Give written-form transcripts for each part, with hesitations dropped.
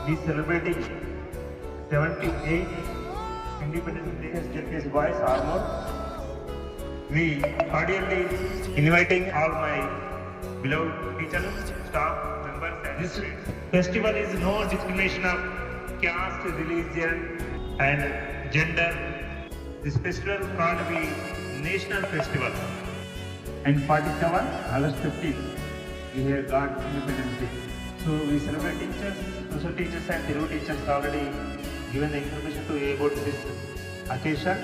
we celebrating 78 Independence Day as JPS Boys Armor. We cordially inviting all my beloved teachers, staff members, and this festival is no discrimination of caste, religion, and gender. This festival called be national festival. And 47 August 15th, we have got Independence Day. So we celebrate teachers, social teachers and Telugu teachers already given the information to you about this occasion,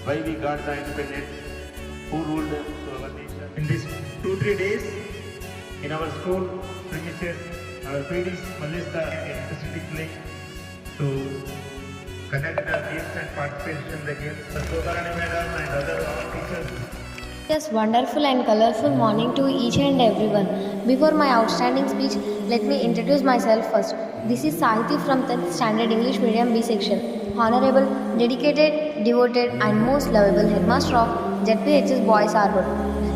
why we got the independence, who ruled our nation. In these 2-3 days, in our school premises, our PDs released the electricity play to conduct the games and participation in the games. The Sodarani Madam and other our teachers. Yes, wonderful and colorful morning to each and everyone. Before my outstanding speech, let me introduce myself first. This is Sahiti from 10th Standard English Medium B section. Honorable, dedicated, devoted and most lovable headmaster of ZPHS Boys Arbor,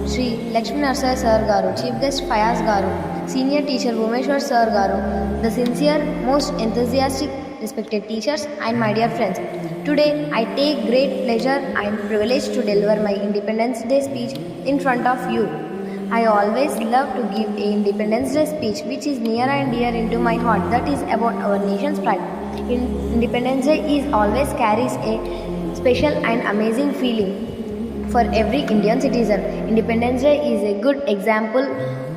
Shri Lakshmi Narsaya Sir Garu, Chief Guest Fayaz Garu, Senior Teacher Bhumeshwar Sir Garu, the sincere, most enthusiastic, respected teachers and my dear friends. Today, I take great pleasure and privilege to deliver my Independence Day speech in front of you. I always love to give a Independence Day speech which is near and dear into my heart, that is about our nation's pride. Independence Day is always carries a special and amazing feeling for every Indian citizen. Independence Day is a good example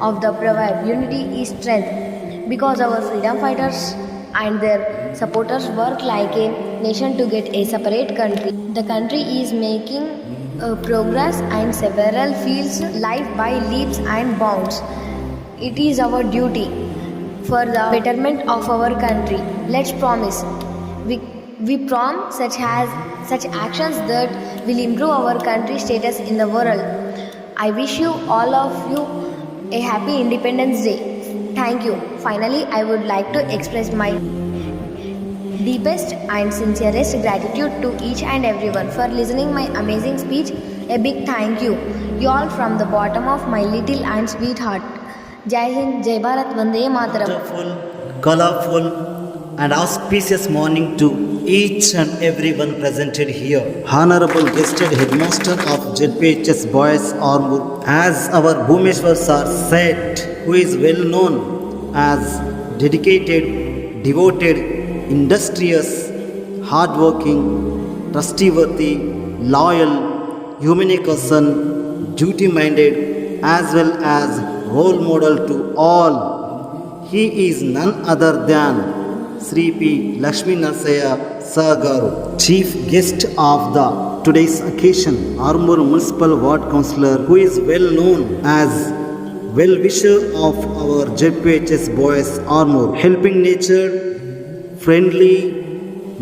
of the proverb unity is strength, because our freedom fighters and their supporters work like a nation to get a separate country. The country is making progress and several fields life by leaps and bounds. It is our duty for the betterment of our country. Let's promise. We promise such actions that will improve our country's status in the world. I wish you all of you a happy Independence Day. Thank you. Finally, I would like to express my deepest and sincerest gratitude to each and everyone for listening my amazing speech. A big thank you. You all from the bottom of my little and sweet heart. Jai Hind, Jai Bharat, Vande Mataram. Wonderful, colorful and auspicious morning to each and everyone presented here. Honorable guested headmaster of ZPHS Boys Armor, as our Bhumeshwar sir said, who is well known as dedicated, devoted, industrious, hardworking, trustworthy, loyal, humanitarian, duty-minded, as well as role model to all. He is none other than Sri P. Lakshmi Narsaya Sir Garu, Chief Guest of the today's occasion, Armor Municipal Ward Councillor, who is well known as well-wisher of our ZPHS Boys Armor, helping nature, friendly,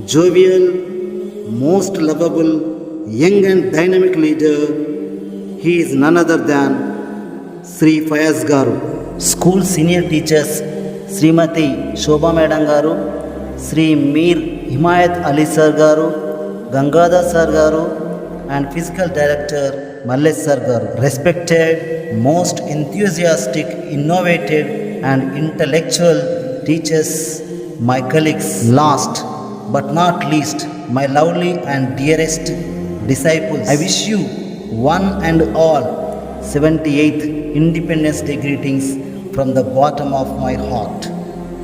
jovial, most lovable, young and dynamic leader. He is none other than Sri Fayaz Garu. School senior teachers Srimati Shobha Madam Garu, Sri Mir Himayat Ali Sir Garu, Gangadhar Sir Garu and Physical Director Mallesh Sir Garu. Respected, most enthusiastic, innovative and intellectual teachers, my colleagues, last but not least, my lovely and dearest disciples, I wish you one and all 78th Independence Day greetings from the bottom of my heart.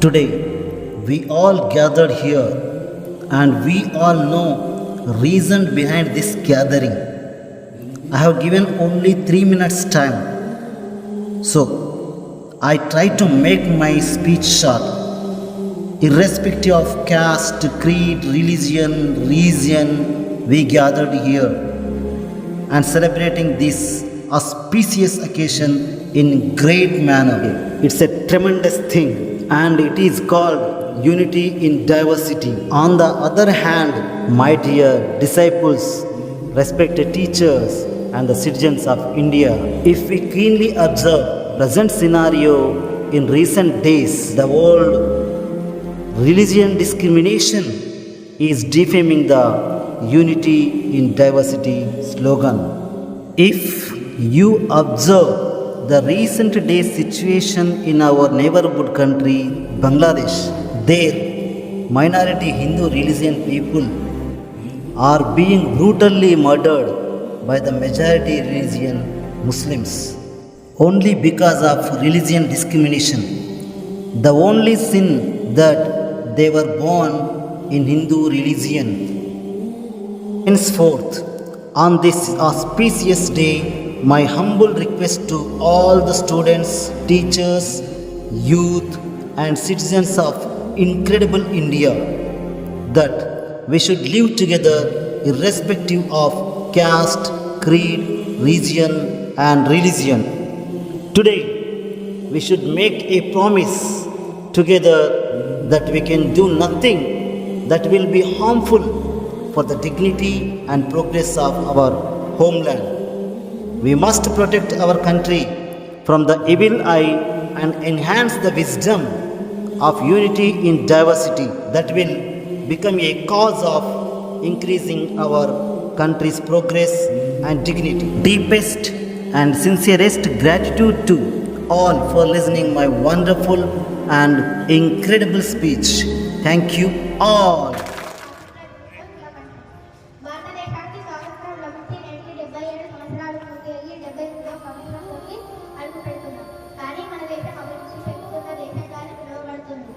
Today, we all gathered here and we all know reason behind this gathering. I have given only 3 minutes time, so I try to make my speech short. Irrespective of caste, creed, religion, region, we gathered here and celebrating this auspicious occasion in great manner. It's a tremendous thing and it is called unity in diversity. On the other hand, my dear disciples, respected teachers and the citizens of India, if we keenly observe present scenario in recent days, the world religion discrimination is defaming the unity in diversity slogan. If you observe the recent day situation in our neighborhood country, Bangladesh, there minority Hindu religion people are being brutally murdered by the majority religion Muslims only because of religion discrimination. The only sin that they were born in Hindu religion. Henceforth, on this auspicious day, my humble request to all the students, teachers, youth, and citizens of incredible India that we should live together irrespective of caste, creed, region, and religion. Today, we should make a promise together that we can do nothing that will be harmful for the dignity and progress of our homeland. We must protect our country from the evil eye and enhance the wisdom of unity in diversity that will become a cause of increasing our country's progress and dignity. Deepest and sincerest gratitude to all for listening my wonderful and incredible speech. Thank you all. భారతదేశానికి స్వాతంత్రం లభించి నేటికి 77 సంవత్సరాలు పూర్తి అయ్యి 78వ సంవత్సరంలోకి అడుగు పెడుతున్నాం. కానీ మన దేశం అభివృద్ధి చెందుతున్న దేశంగానే పిలువబడుతుంది.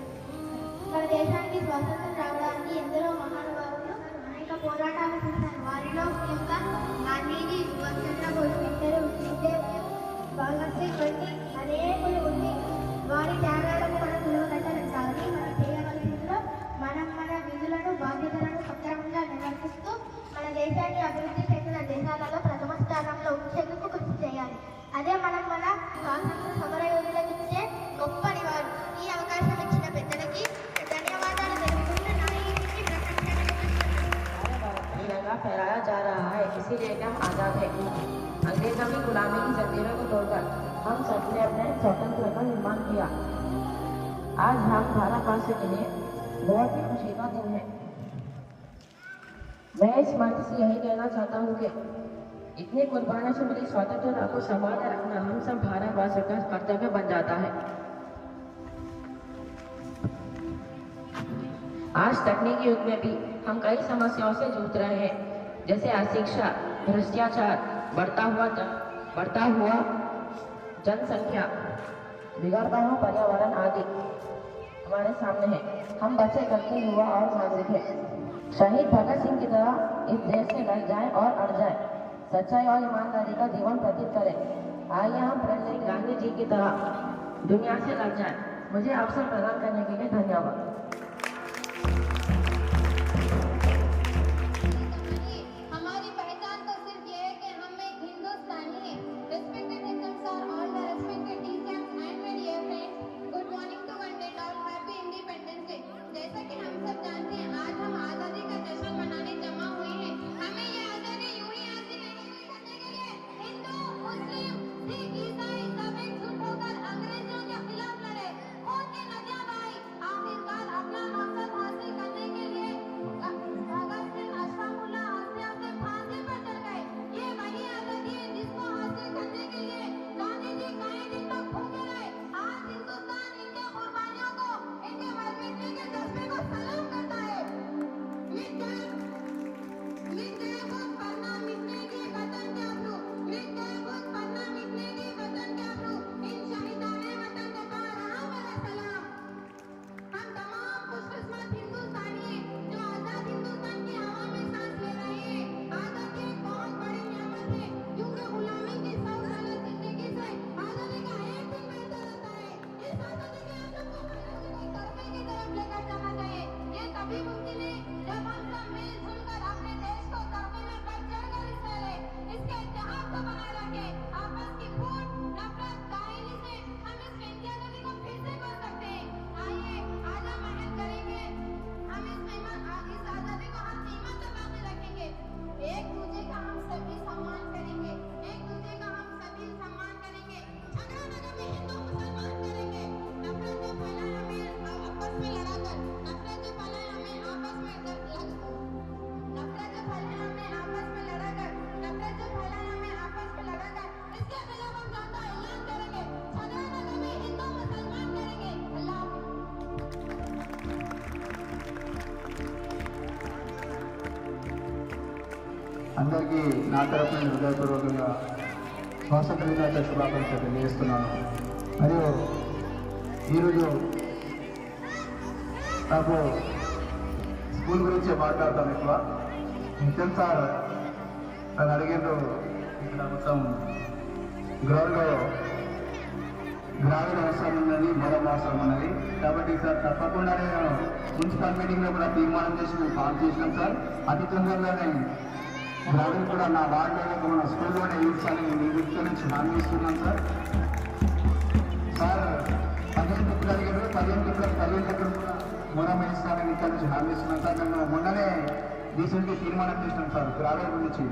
మన దేశానికి స్వాతంత్రం రావడానికి ఎందరో మహానుభావులు అనేక పోరాటాలు చేశారు. వారిలో ముఖ్యంగా గాంధీజీ, సుభాష్ చంద్రబోస్, నెహ్రూ, శ్రీదేవ్, భగత్ సింగ్ వంటి అనేకులు ఉండి వారి త్యాగాలకు మనం నిలవగట్టడం కానీ మనం చేయవలసిందిలో మనం మన విధులను బాధ్యతలను సక్రమంగా నిర్వర్తిస్తూ మన దేశాన్ని అభివృద్ధి చెందిన దేశాలలో ప్రథమ స్థానంలో ఉంచేందుకు కృషి చేయాలి. అదే మనం మన స్వాతంత్ర సమరయోధులకు ఇచ్చే గొప్ప నివాళి. ఈ అవకాశం ఇచ్చిన పెద్దలకి ధన్యవాదాలు తెలుపుకుంటూ तिरंगा फहराया जा रहा है, इसीलिए हम आज़ाद है। अंग्रेजों की गुलामी की जंजीरों को तोड़कर हम सबने अपने स्वतंत्र का निर्माण किया। आज हम भारतवासियों के लिए बहुत ही खुशी का दिन है। मैं इस मंच से यही कहना चाहता हूँ कि इतनी कुर्बानियों से मिली स्वतंत्रता को संभाल रखना हम सब भारतवासियों का कर्तव्य बन जाता है। आज तकनीकी युग में भी हम कई समस्याओं से जूझ रहे हैं, जैसे अशिक्षा, भ्रष्टाचार, बढ़ता हुआ जनसंख्या, बिगड़ता हुआ पर्यावरण आदि हमारे सामने है। हम बच्चे करते युवा और नागरिक हैं। शहीद भगत सिंह की तरह इस देश से लड़ जाएं और अड़ जाएं, सच्चाई और ईमानदारी का जीवन व्यतीत करें। आइए हम प्रेसिडेंट गांधी जी की तरह दुनिया से लड़ जाएं। मुझे अवसर प्रदान करने के लिए धन्यवाद। हमारी पहचान तो सिर्फ ये है कि हम एक हिंदुस्तानी हैं। Respected Hindus sir, all the respected teachers and my dear friends, good morning to one and all, happy Independence Day। जैसा कि हम सब जानते हैं, आज हम आज़ादी का जश्न मनाने जमा हुए हैं। हमें ये आज़ादी यूं ही हासिल नहीं हुई करने के लिए हिंदू, मुस्लिम, सिख, ईसाई सब एकजुट होकर अंग्रेजों के खिलाफ लड़े, खून की नदियां बहाई, आखिरकार అందరికీ నా తరఫున హృదయపూర్వకంగా స్వాతంత్ర దినోత్సవ శుభాకాంక్షలు తెలియజేస్తున్నాను. మరియు ఈరోజు నాకు స్కూల్ గురించి మాట్లాడతాను ఎక్కువ. నిత్యం సార్ నన్ను అడిగిండ్రు ఇక్కడ మొత్తం గ్రౌండ్లో గ్రామీణ అవసరం ఉన్నది, మూలం అవసరం ఉన్నది. కాబట్టి సార్ తప్పకుండా నేను మున్సిపల్ మీటింగ్లో కూడా తీర్మానం చేసి మేము పాస్ చేసినాం సార్. అతి తొందరలోనే గ్రామీణ కూడా నా వార్డులో మన స్కూల్లోనే యూస్ అని నేను ఇక్కడ నుంచి హామీ ఇస్తున్నాను సార్. సార్ 15 టిప్పులు అడిగారు, 15 టిప్పులు కూడా మూలం ఇస్తానని ఇక్కడ నుంచి హామీ ఇస్తున్నాను సార్. మేము మొన్ననే రీసెంట్గా తీర్మానం చేసినాం సార్ గ్రామీణ గురించి.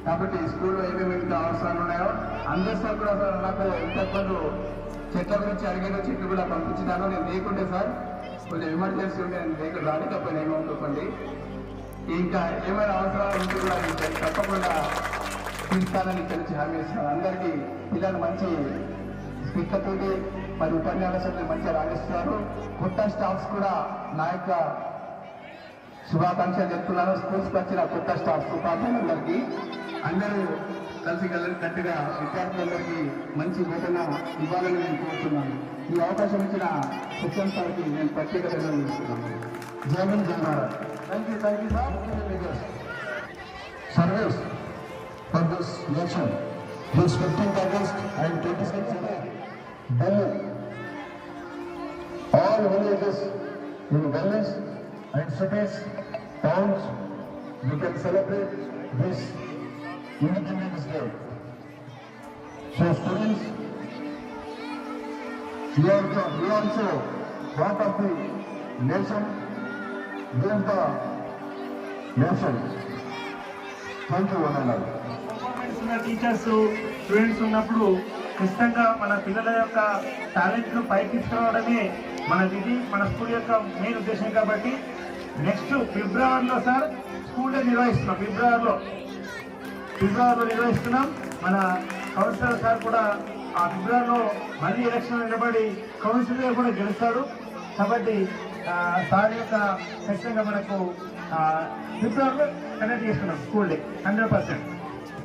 కాబట్టి స్కూల్లో ఏమేమి ఇంకా అవసరాలు ఉన్నాయో అందరూ సార్ కూడా సార్ నాకు ఇంతకుముందు చెట్ల గురించి అడిగాను, చెట్లు కూడా పంపించినాను. నేను లేకుంటే సార్ కొంచెం ఎమర్జెన్సీ ఉంటే నేను లేక రానికపోయినా ఏమనుకోండి. ఇంకా ఏమైనా అవసరాలు ఉంటే కూడా నేను తప్పకుండా తీర్చాలని తెలిసి హామీ ఇస్తున్నాను. అందరికీ పిల్లలు మంచి స్పీకర్తోటి మరి ఉపన్యాసాలు మంచిగా రాణిస్తున్నారు. కొత్త స్టాఫ్స్ కూడా నా యొక్క శుభాకాంక్షలు చెప్తున్నాను. స్కూల్స్కి వచ్చిన కొత్త స్టాఫ్స్ ఉపాధ్యాయులందరికీ అందరూ కలిసికట్టుగా విద్యార్థులందరికీ మంచి వేతన ఇవ్వాలని నేను కోరుతున్నాను. ఈ అవకాశం ఇచ్చిన శిక్షణ సార్కి నేను ప్రత్యేక ధన్యవాదాలు ఇస్తున్నాను. జై హింద్, జై Bharat. Thank you sir. Service for this nation this 15th August and 26th Delhi. All villages in valleys and cities, towns, we can celebrate this Independence Day. So students, we also part of the nation, build the nation. Thank you, one and all. Performance ఉన్న teachers students ఉన్నప్పుడు ఖచ్చితంగా మన పిల్లల యొక్క టాలెంట్ను పైకి తీసుకురావడమే మన విధి, మన స్కూల్ యొక్క మెయిన్ ఉద్దేశం. కాబట్టి నెక్స్ట్ ఫిబ్రవరిలో సార్ స్కూల్ డే నిర్వహిస్తున్నాం. ఫిబ్రవరిలో నిర్వహిస్తున్నాం. మన కౌన్సిలర్ సార్ కూడా ఆ ఫిబ్రవరిలో మళ్ళీ ఎలక్షన్ నిలబడి కౌన్సిలర్ కూడా గెలుస్తాడు. కాబట్టి సార్ యొక్క ఖచ్చితంగా మనకు ఫిబ్రవరిలో కండక్ట్ చేస్తున్నాం స్కూల్ డే 100%.